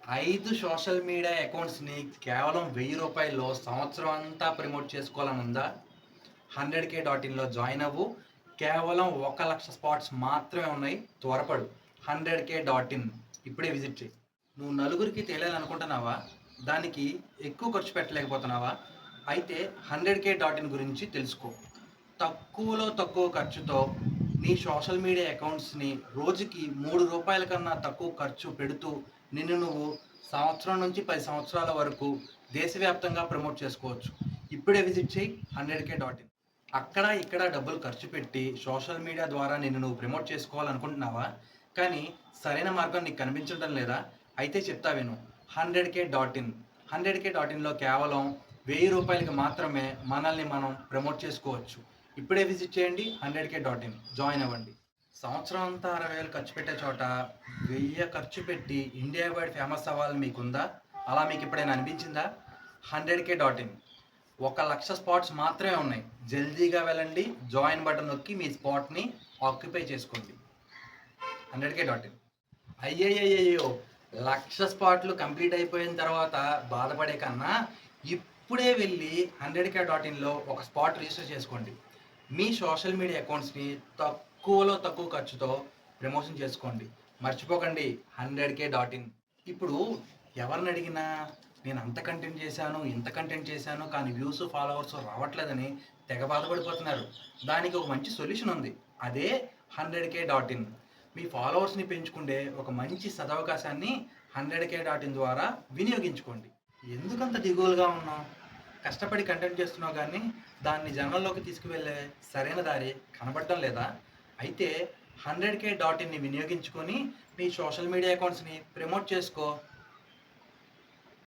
5 social media అకౌంట్స్‌ని కేవలం రూ. 1000లో సంవత్సరం అంతా ప్రమోట్ చేసుకోవాలని ఉందా? 100K డాట్ ఇన్‌లో జాయిన్ అవ్వు. కేవలం 1,00,000 స్పాట్స్ మాత్రమే ఉన్నాయి. త్వరపడు. 100K డాట్ ఇన్ ఇప్పుడే విజిట్ చెయి. నువ్వు నలుగురికి తెలియాలనుకుంటున్నావా? దానికి ఎక్కువ ఖర్చు పెట్టలేకపోతున్నావా? అయితే 100K డాట్ ఇన్ గురించి తెలుసుకో. తక్కువలో తక్కువ ఖర్చుతో నీ సోషల్ మీడియా అకౌంట్స్‌ని రోజుకి రూ. 3 కన్నా తక్కువ ఖర్చు పెడుతూ నిన్ను నువ్వు సంవత్సరం నుంచి 10 సంవత్సరాల వరకు దేశవ్యాప్తంగా ప్రమోట్ చేసుకోవచ్చు. ఇప్పుడే విజిట్ చేయి 100K డాట్ ఇన్. అక్కడ ఇక్కడ డబ్బులు ఖర్చు పెట్టి సోషల్ మీడియా ద్వారా నిన్ను నువ్వు ప్రమోట్ చేసుకోవాలనుకుంటున్నావా? కానీ సరైన మార్గం నీకు కనిపించడం లేదా? అయితే చెప్తా విను. 100K dot in. 100K dot ఇన్‌లో కేవలం రూ. 1000కి మాత్రమే మనల్ని మనం ప్రమోట్ చేసుకోవచ్చు. ఇప్పుడే విజిట్ చేయండి 100K డాట్ ఇన్. జాయిన్ అవ్వండి. సంవత్సరం అంతా 60,000 ఖర్చు పెట్టే చోట 1000 ఖర్చు పెట్టి ఇండియా వైడ్ ఫేమస్ అవ్వాలని మీకుందా? అలా మీకు ఎప్పుడైనా అనిపించిందా? 100K dot in. 1,00,000 స్పాట్స్ మాత్రమే ఉన్నాయి. జల్దీగా వెళ్ళండి. జాయిన్ బటన్ నొక్కి మీ స్పాట్‌ని ఆక్యుపై చేసుకోండి. 100K dot in. అయ్యయ్యయ్యో! 1,00,000 స్పాట్లు కంప్లీట్ అయిపోయిన తర్వాత బాధపడే కన్నా ఇప్పుడే వెళ్ళి 100K డాట్ ఇన్‌లో ఒక స్పాట్ రిజిస్టర్ చేసుకోండి. మీ సోషల్ మీడియా అకౌంట్స్‌ని తక్కువలో తక్కువ ఖర్చుతో ప్రమోషన్ చేసుకోండి. మర్చిపోకండి 100K డాట్ ఇన్. ఇప్పుడు ఎవరిని అడిగినా నేను అంత కంటెంట్ చేశాను, ఇంత కంటెంట్ చేశాను కానీ వ్యూస్, ఫాలోవర్స్ రావట్లేదని తెగ బాధపడిపోతున్నారు. దానికి ఒక మంచి సొల్యూషన్ ఉంది. అదే 100K డాట్ ఇన్. మీ ఫాలోవర్స్‌ని పెంచుకుండే ఒక మంచి సదవకాశాన్ని 100K డాట్ ఇన్ ద్వారా వినియోగించుకోండి. ఎందుకంత దిగులుగా ఉన్నావు? కష్టపడి కంటెంట్ చేస్తున్నావు గానీ, దాన్ని జనాల్లోకి తీసుకువెళ్ళే సరైన దారి కనపడటం లేదా? అయితే 100K డాట్ ఇన్‌ని వినియోగించుకొని, మీ సోషల్ మీడియా అకౌంట్స్‌ని ప్రమోట్ చేసుకో.